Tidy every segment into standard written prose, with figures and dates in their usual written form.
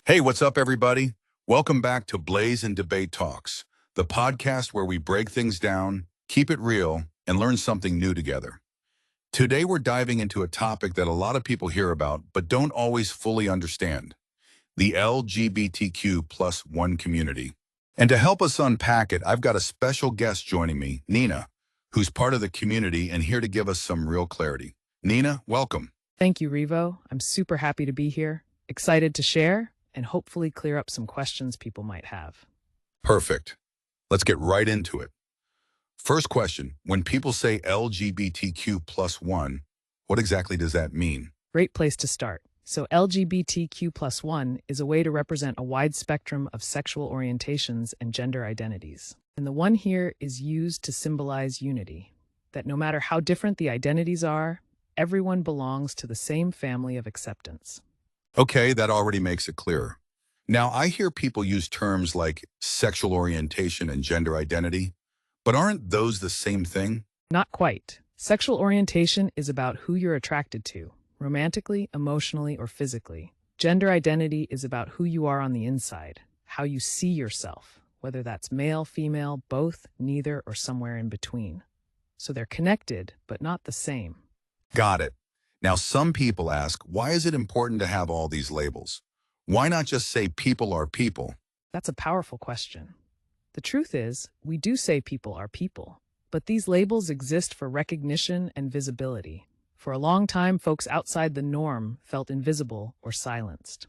Hey, what's up, everybody? Welcome back to Blaze and Debate Talks, the podcast where we break things down, keep it real, and learn something new together. Today, we're diving into a topic that a lot of people hear about but don't always fully understand, the LGBTQ plus one community. And to help us unpack it, I've got a special guest joining me, Nina, who's part of the community and here to give us some real clarity. Nina, welcome. Thank you, Revo. I'm super happy to be here, excited to share, and hopefully clear up some questions people might have. Perfect. Let's get right into it. First question, when people say LGBTQ plus one, what exactly does that mean? Great place to start. So LGBTQ plus one is a way to represent a wide spectrum of sexual orientations and gender identities. And the one here is used to symbolize unity, that no matter how different the identities are, everyone belongs to the same family of acceptance. Okay, that already makes it clearer. Now, I hear people use terms like sexual orientation and gender identity, but aren't those the same thing? Not quite. Sexual orientation is about who you're attracted to, romantically, emotionally, or physically. Gender identity is about who you are on the inside, how you see yourself, whether that's male, female, both, neither, or somewhere in between. So they're connected, but not the same. Got it. Now, some people ask, why is it important to have all these labels? Why not just say people are people? That's a powerful question. The truth is, we do say people are people, but these labels exist for recognition and visibility. For a long time, folks outside the norm felt invisible or silenced.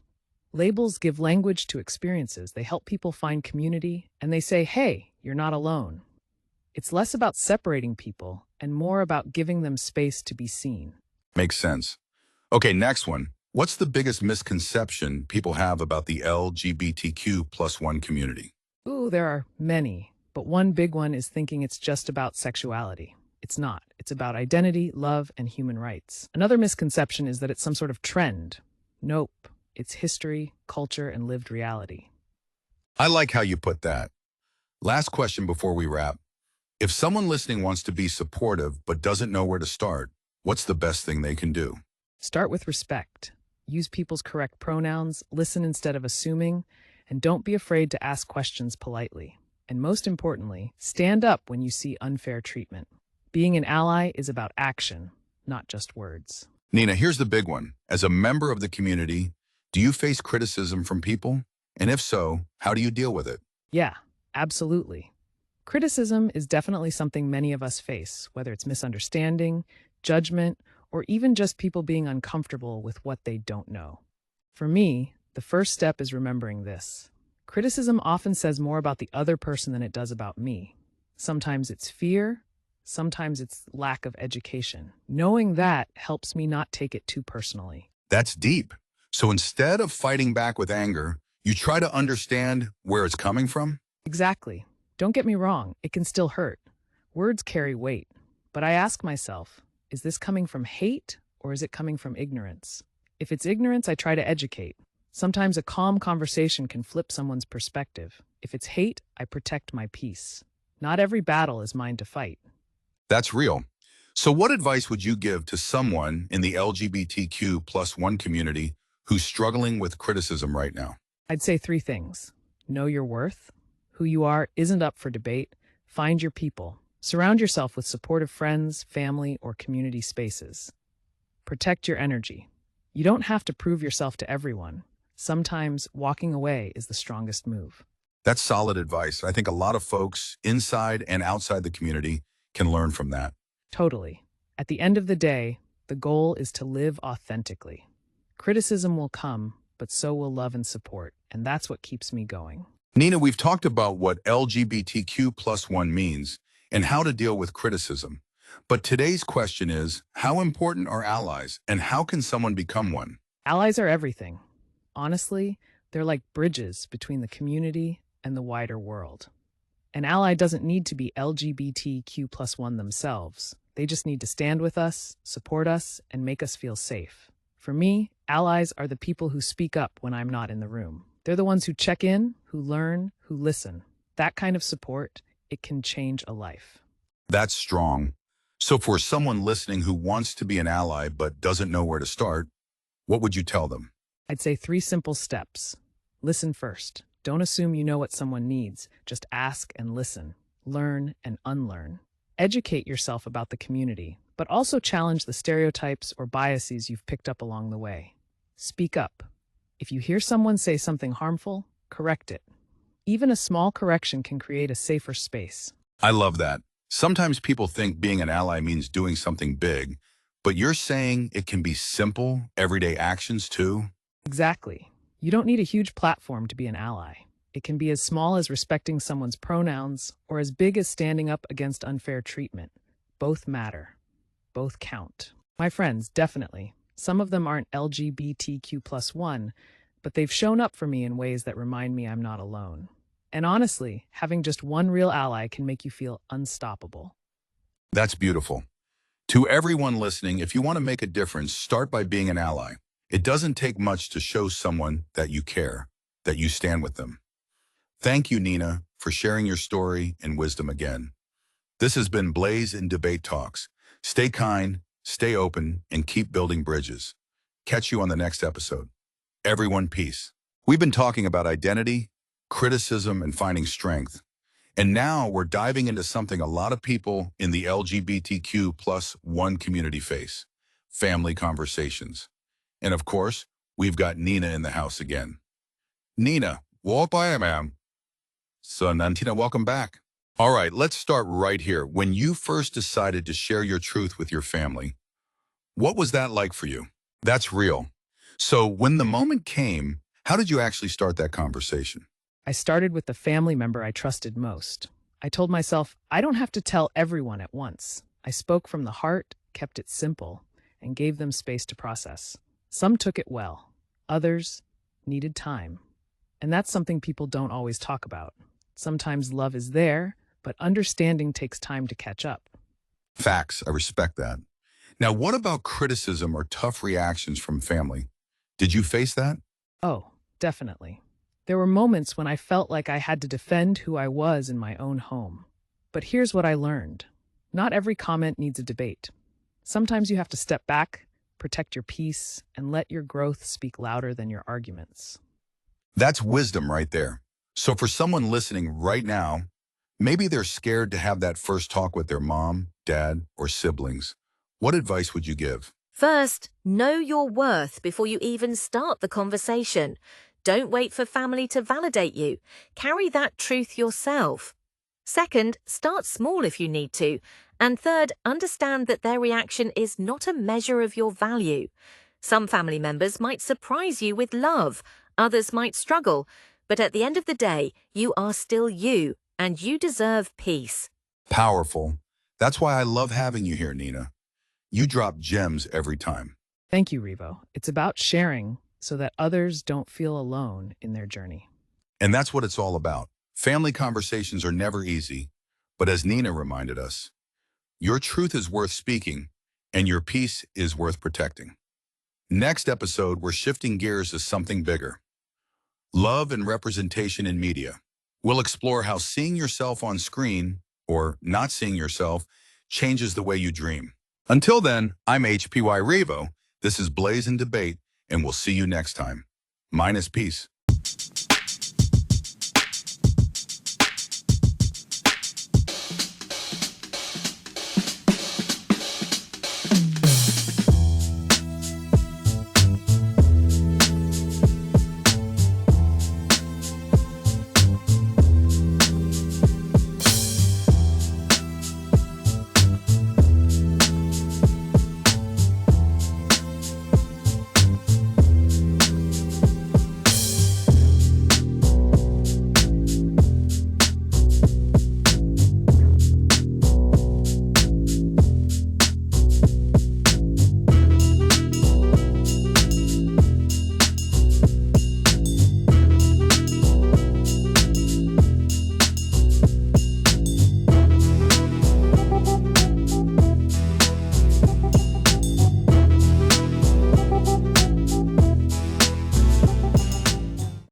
Labels give language to experiences. They help people find community, and they say, hey, you're not alone. It's less about separating people and more about giving them space to be seen. Makes sense. Okay, next one. What's the biggest misconception people have about the LGBTQ plus one community? Ooh, there are many, but one big one is thinking it's just about sexuality. It's not. It's about identity, love, and human rights. Another misconception is that it's some sort of trend. Nope. It's history, culture, and lived reality. I like how you put that. Last question before we wrap. If someone listening wants to be supportive but doesn't know where to start, what's the best thing they can do? Start with respect. Use people's correct pronouns, listen instead of assuming, and don't be afraid to ask questions politely. And most importantly, stand up when you see unfair treatment. Being an ally is about action, not just words. Nina, here's the big one. As a member of the community, do you face criticism from people? And if so, how do you deal with it? Yeah, absolutely. Criticism is definitely something many of us face, whether it's misunderstanding, judgment, or even just people being uncomfortable with what they don't know. For me, the first step is remembering this. Criticism often says more about the other person than it does about me. Sometimes it's fear, sometimes it's lack of education. Knowing that helps me not take it too personally. That's deep. So instead of fighting back with anger, you try to understand where it's coming from? Exactly. Don't get me wrong, it can still hurt. Words carry weight. But I ask myself, is this coming from hate or is it coming from ignorance? If it's ignorance, I try to educate. Sometimes a calm conversation can flip someone's perspective. If it's hate, I protect my peace. Not every battle is mine to fight. That's real. So what advice would you give to someone in the LGBTQ plus one community who's struggling with criticism right now? I'd say three things. Know your worth. Who you are isn't up for debate. Find your people. Surround yourself with supportive friends, family, or community spaces. Protect your energy. You don't have to prove yourself to everyone. Sometimes walking away is the strongest move. That's solid advice. I think a lot of folks inside and outside the community can learn from that. Totally. At the end of the day, the goal is to live authentically. Criticism will come, but so will love and support, and that's what keeps me going. Nina, we've talked about what LGBTQ plus one means and how to deal with criticism. But today's question is, how important are allies and how can someone become one? Allies are everything. Honestly, they're like bridges between the community and the wider world. An ally doesn't need to be LGBTQ plus one themselves. They just need to stand with us, support us, and make us feel safe. For me, allies are the people who speak up when I'm not in the room. They're the ones who check in, who learn, who listen. That kind of support, it can change a life. That's strong. So for someone listening who wants to be an ally but doesn't know where to start, what would you tell them? I'd say 3 simple steps. Listen first. Don't assume you know what someone needs. Just ask and listen. Learn and unlearn. Educate yourself about the community, but also challenge the stereotypes or biases you've picked up along the way. Speak up. If you hear someone say something harmful, correct it. Even a small correction can create a safer space. I love that. Sometimes people think being an ally means doing something big, but you're saying it can be simple, everyday actions too? Exactly. You don't need a huge platform to be an ally. It can be as small as respecting someone's pronouns or as big as standing up against unfair treatment. Both matter. Both count. My friends, definitely. Some of them aren't LGBTQ+1, but they've shown up for me in ways that remind me I'm not alone. And honestly, having just one real ally can make you feel unstoppable. That's beautiful. To everyone listening, if you want to make a difference, start by being an ally. It doesn't take much to show someone that you care, that you stand with them. Thank you, Nina, for sharing your story and wisdom again. This has been Blaze and Debate Talks. Stay kind, stay open, and keep building bridges. Catch you on the next episode. Everyone, peace. We've been talking about identity, criticism, and finding strength. And now we're diving into something a lot of people in the LGBTQ+1 community face: family conversations. And of course, we've got Nina in the house again. Nina, ma'am. So Nantina, welcome back. All right, let's start right here. When you first decided to share your truth with your family, what was that like for you? That's real. So when the moment came, how did you actually start that conversation? I started with the family member I trusted most. I told myself, I don't have to tell everyone at once. I spoke from the heart, kept it simple, and gave them space to process. Some took it well. Others needed time. And that's something people don't always talk about. Sometimes love is there, but understanding takes time to catch up. Facts, I respect that. Now, what about criticism or tough reactions from family? Did you face that? Oh, definitely. There were moments when I felt like I had to defend who I was in my own home. But here's what I learned. Not every comment needs a debate. Sometimes you have to step back, protect your peace, and let your growth speak louder than your arguments. That's wisdom right there. So for someone listening right now, maybe they're scared to have that first talk with their mom, dad, or siblings. What advice would you give? First, know your worth before you even start the conversation. Don't wait for family to validate you. Carry that truth yourself. Second, start small if you need to. And third, understand that their reaction is not a measure of your value. Some family members might surprise you with love, others might struggle, but at the end of the day, you are still you, and you deserve peace. Powerful. That's why I love having you here, Nina. You drop gems every time. Thank you, Revo. It's about sharing so that others don't feel alone in their journey. And that's what it's all about. Family conversations are never easy, but as Nina reminded us, your truth is worth speaking and your peace is worth protecting. Next episode, we're shifting gears to something bigger: love and representation in media. We'll explore how seeing yourself on screen, or not seeing yourself, changes the way you dream. Until then, I'm HPY Revo. This is Blaze and Debate, and we'll see you next time. Minus peace.